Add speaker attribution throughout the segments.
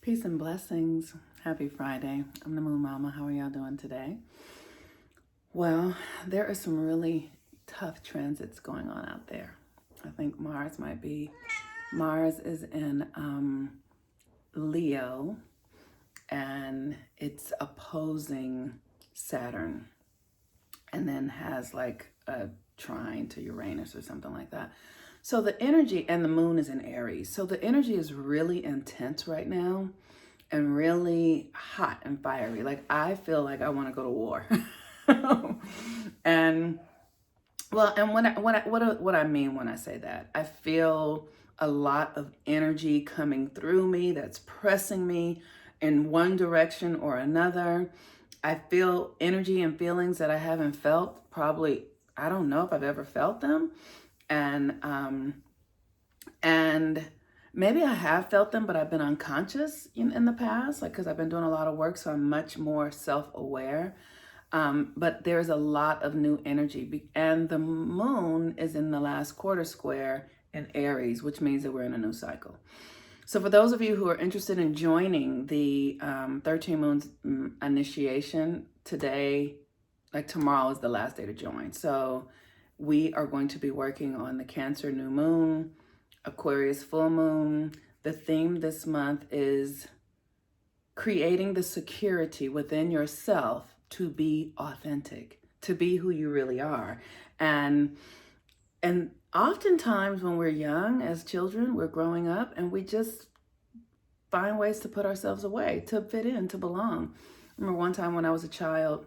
Speaker 1: Peace and blessings. Happy Friday. I'm the Moon Mama. How are y'all doing today? Well, there are some really tough transits going on out there. I think Mars is in Leo, and it's opposing Saturn, and then has like a trine to Uranus or something like that. So the energy, and the moon is in Aries. So the energy is really intense right now and really hot and fiery. Like I feel like I want to go to war. And well, and what I mean when I say that, I feel a lot of energy coming through me that's pressing me in one direction or another. I feel energy and feelings that I haven't felt probably, I don't know if I've ever felt them. And maybe I have felt them, but I've been unconscious in the past, like because I've been doing a lot of work, so I'm much more self-aware. But there's a lot of new energy, and the moon is in the last quarter square in Aries, which means that we're in a new cycle. So for those of you who are interested in joining the 13 Moons initiation today, like tomorrow is the last day to join. So we are going to be working on the Cancer new moon, Aquarius full moon. The theme this month is creating the security within yourself to be authentic, to be who you really are. And oftentimes when we're young, as children, we're growing up and we just find ways to put ourselves away, to fit in, to belong. I remember one time when I was a child,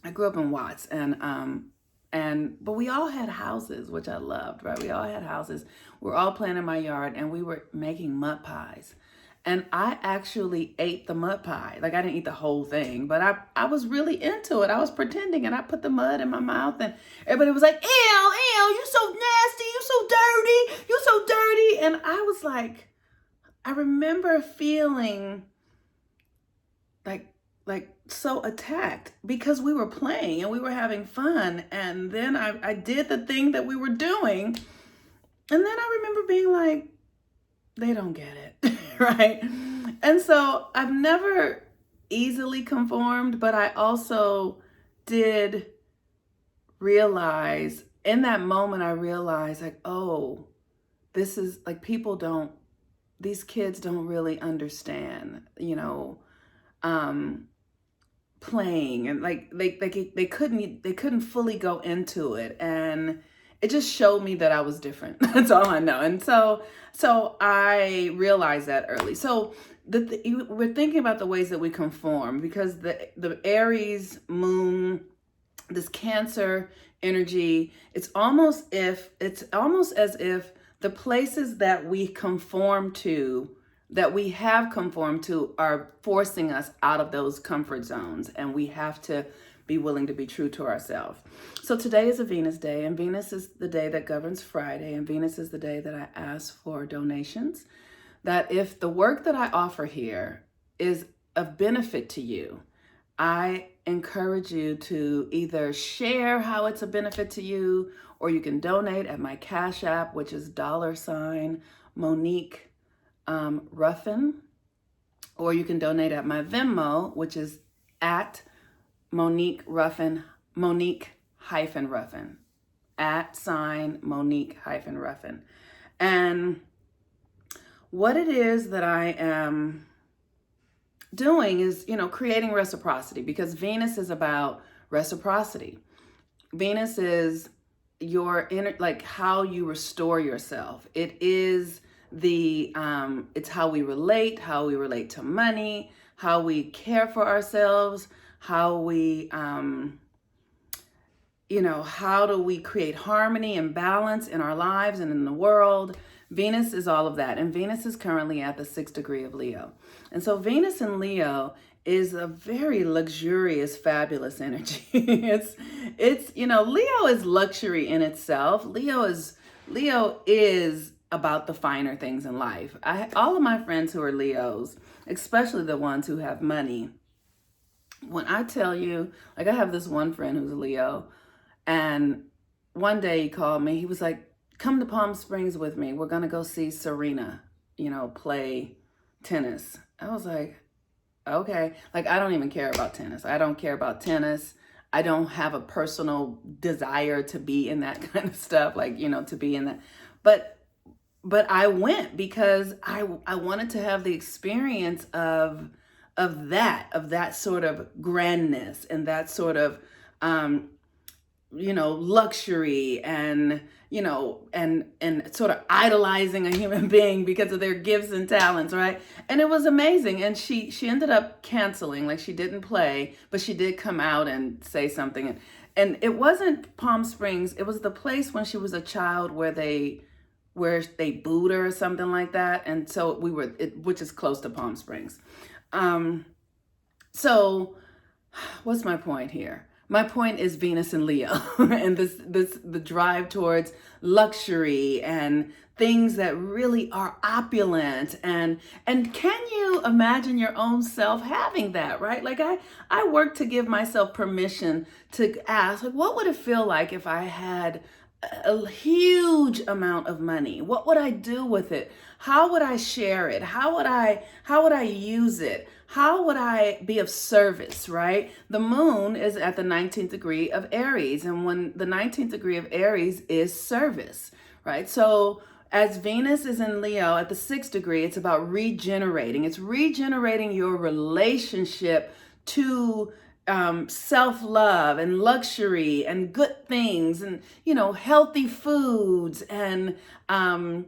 Speaker 1: I grew up in Watts, but we all had houses, which I loved, right? We all had houses. We were all playing in my yard and we were making mud pies. And I actually ate the mud pie. Like I didn't eat the whole thing, but I was really into it. I was pretending, and I put the mud in my mouth and everybody was like, ew, ew, you so nasty, you so dirty, you so dirty. And I was like, I remember feeling like so attacked because we were playing and we were having fun. And then I did the thing that we were doing. And then I remember being like, they don't get it, right? And so I've never easily conformed, but I also did realize in that moment, I realized like, oh, this is like these kids don't really understand, playing, and like they couldn't fully go into it, and it just showed me that I was different. That's all I know. And so I realized that early. So we're thinking about the ways that we conform, because the Aries moon, this Cancer energy, it's almost as if the places that we conform to, that we have conformed to, are forcing us out of those comfort zones, and we have to be willing to be true to ourselves. So today is a Venus day, and Venus is the day that governs Friday, and Venus is the day that I ask for donations. That if the work that I offer here is of benefit to you, I encourage you to either share how it's a benefit to you, or you can donate at my Cash App, which is $Monique Ruffin, or you can donate at my Venmo, which is at Monique Ruffin, Monique-Ruffin, @Monique-Ruffin. And what it is that I am doing is, creating reciprocity, because Venus is about reciprocity. Venus is your inner, like how you restore yourself. It is it's how we relate to money, how we care for ourselves, how we, how do we create harmony and balance in our lives and in the world. Venus is all of that. And Venus is currently at the 6th degree of Leo. And so Venus in Leo is a very luxurious, fabulous energy. it's Leo is luxury in itself. Leo is about the finer things in life. All of my friends who are Leos, especially the ones who have money, when I tell you, like I have this one friend who's a Leo, and one day he called me. He was like, come to Palm Springs with me. We're going to go see Serena, play tennis. I was like, okay. Like, I don't even care about tennis. I don't care about tennis. I don't have a personal desire to be in that kind of stuff, like, to be in that. But I went because I wanted to have the experience of that sort of grandness and that sort of um luxury, and and sort of idolizing a human being because of their gifts and talents, right? And it was amazing. And she ended up canceling, like she didn't play, but she did come out and say something. And it wasn't Palm Springs, it was the place when she was a child where they booed her or something like that. And so which is close to Palm Springs. um so what's my point here? My point is Venus and Leo and the drive towards luxury and things that really are opulent. And can you imagine your own self having that, right? Like I work to give myself permission to ask, like, what would it feel like if I had a huge amount of money? What would I do with it? How would I share it? How would I use it? How would I be of service, right? The moon is at the 19th degree of Aries, and when the 19th degree of Aries is service, right? So as Venus is in Leo at the 6th degree, it's about regenerating. It's regenerating your relationship to self-love and luxury and good things, and healthy foods and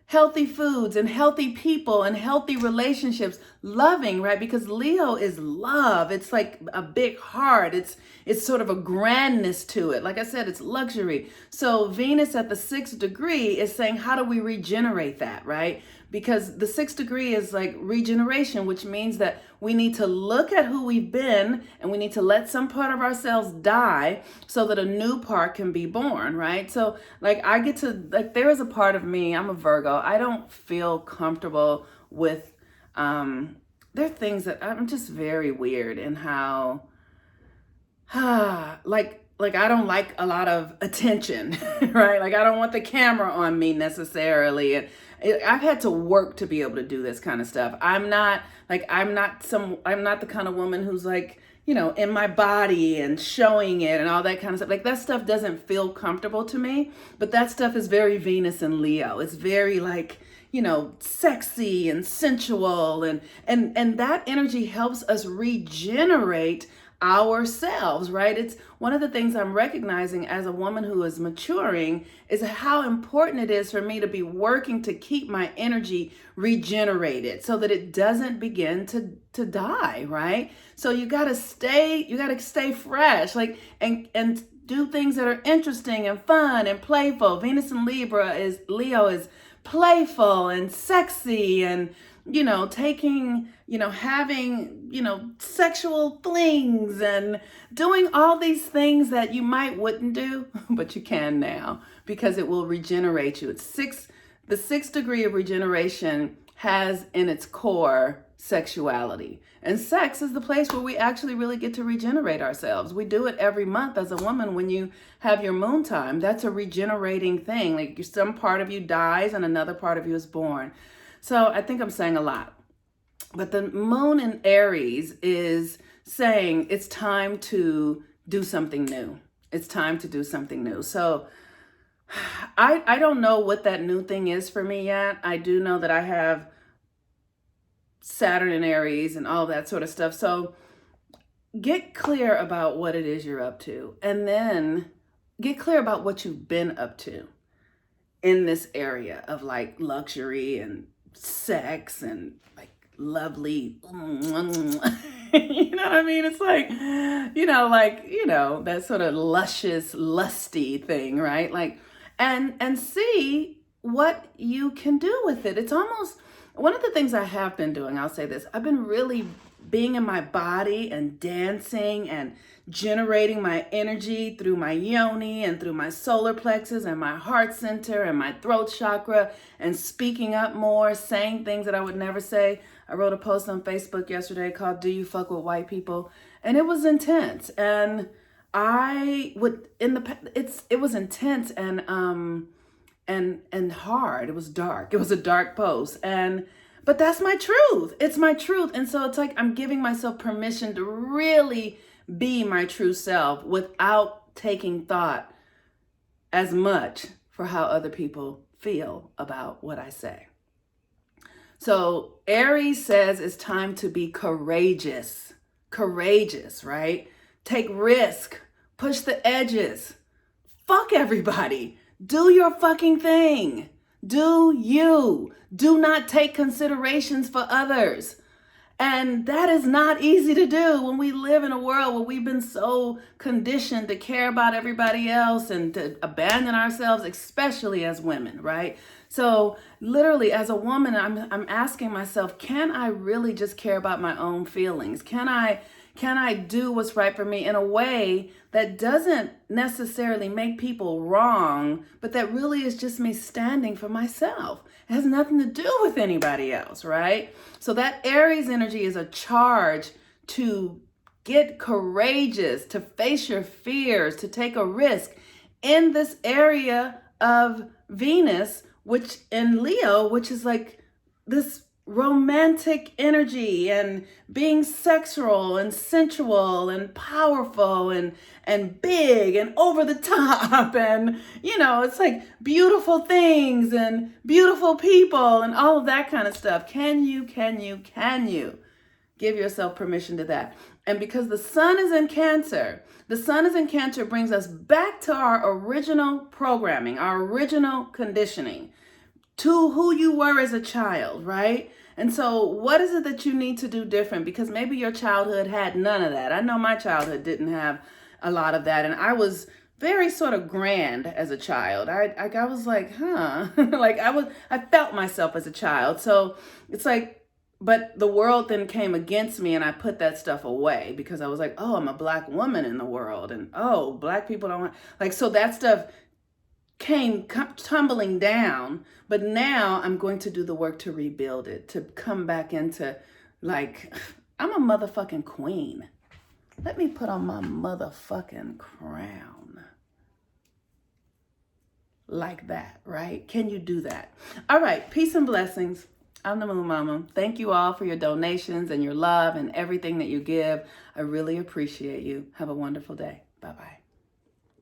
Speaker 1: healthy people and healthy relationships, loving, right? Because Leo is love. It's like a big heart. It's sort of a grandness to it. Like I said, it's luxury. So Venus at the 6th degree is saying, how do we regenerate that, right? Because the 6th degree is like regeneration, which means that we need to look at who we've been and we need to let some part of ourselves die so that a new part can be born, right? So like there is a part of me, I'm a Virgo, I don't feel comfortable with, there are things that I'm just very weird in how, like I don't like a lot of attention, right? Like I don't want the camera on me necessarily. And I've had to work to be able to do this kind of stuff. I'm not the kind of woman who's like, in my body and showing it and all that kind of stuff. Like that stuff doesn't feel comfortable to me, but that stuff is very Venus and Leo. It's very like, sexy and sensual, and that energy helps us regenerate ourselves, right? It's one of the things I'm recognizing as a woman who is maturing is how important it is for me to be working to keep my energy regenerated so that it doesn't begin to die, right? So you got to stay fresh, like, and do things that are interesting and fun and playful. Venus in Leo is playful and sexy, and taking, having, sexual flings and doing all these things that you wouldn't do, but you can now because it will regenerate you. The 6th degree of regeneration has in its core sexuality. And sex is the place where we actually really get to regenerate ourselves. We do it every month as a woman when you have your moon time. That's a regenerating thing. Like some part of you dies and another part of you is born. So I think I'm saying a lot. But the moon in Aries is saying it's time to do something new. It's time to do something new. So I don't know what that new thing is for me yet. I do know that I have Saturn in Aries and all that sort of stuff. So get clear about what it is you're up to, and then get clear about what you've been up to in this area of like luxury and sex and like lovely, you know what I mean? It's like, that sort of luscious, lusty thing, right? Like, and see what you can do with it. It's almost one of the things I have been doing, I'll say this, I've been really being in my body and dancing and generating my energy through my yoni and through my solar plexus and my heart center and my throat chakra, and speaking up more, saying things that I would never say. I wrote a post on Facebook yesterday called "Do You Fuck with White People?" And it was intense. And it was intense and hard. It was dark. It was a dark post. But that's my truth. It's my truth. And so it's like I'm giving myself permission to really be my true self without taking thought as much for how other people feel about what I say. So Aries says it's time to be courageous. Courageous, right? Take risk. Push the edges. Fuck everybody. Do your fucking thing. Do you. Do not take considerations for others. And that is not easy to do when we live in a world where we've been so conditioned to care about everybody else and to abandon ourselves, especially as women, right? So literally as a woman, I'm asking myself, can I really just care about my own feelings? Can I do what's right for me in a way that doesn't necessarily make people wrong, but that really is just me standing for myself? It has nothing to do with anybody else, right? So that Aries energy is a charge to get courageous, to face your fears, to take a risk in this area of Venus, which in Leo, which is like this romantic energy and being sexual and sensual and powerful and big and over the top, and it's like beautiful things and beautiful people and all of that kind of stuff. Can you give yourself permission to that? And because the sun is in Cancer, brings us back to our original programming, our original conditioning, to who you were as a child, right? And so what is it that you need to do different? Because maybe your childhood had none of that. I know my childhood didn't have a lot of that. And I was very sort of grand as a child. I was like, like I felt myself as a child. So it's like, but the world then came against me and I put that stuff away because I was like, oh, I'm a Black woman in the world. And oh, Black people don't want, like, so that stuff came tumbling down, but now I'm going to do the work to rebuild it, to come back into, like, I'm a motherfucking queen. Let me put on my motherfucking crown. Like that, right? Can you do that? All right, peace and blessings. I'm the Moon Mama. Thank you all for your donations and your love and everything that you give. I really appreciate you. Have a wonderful day. Bye-bye.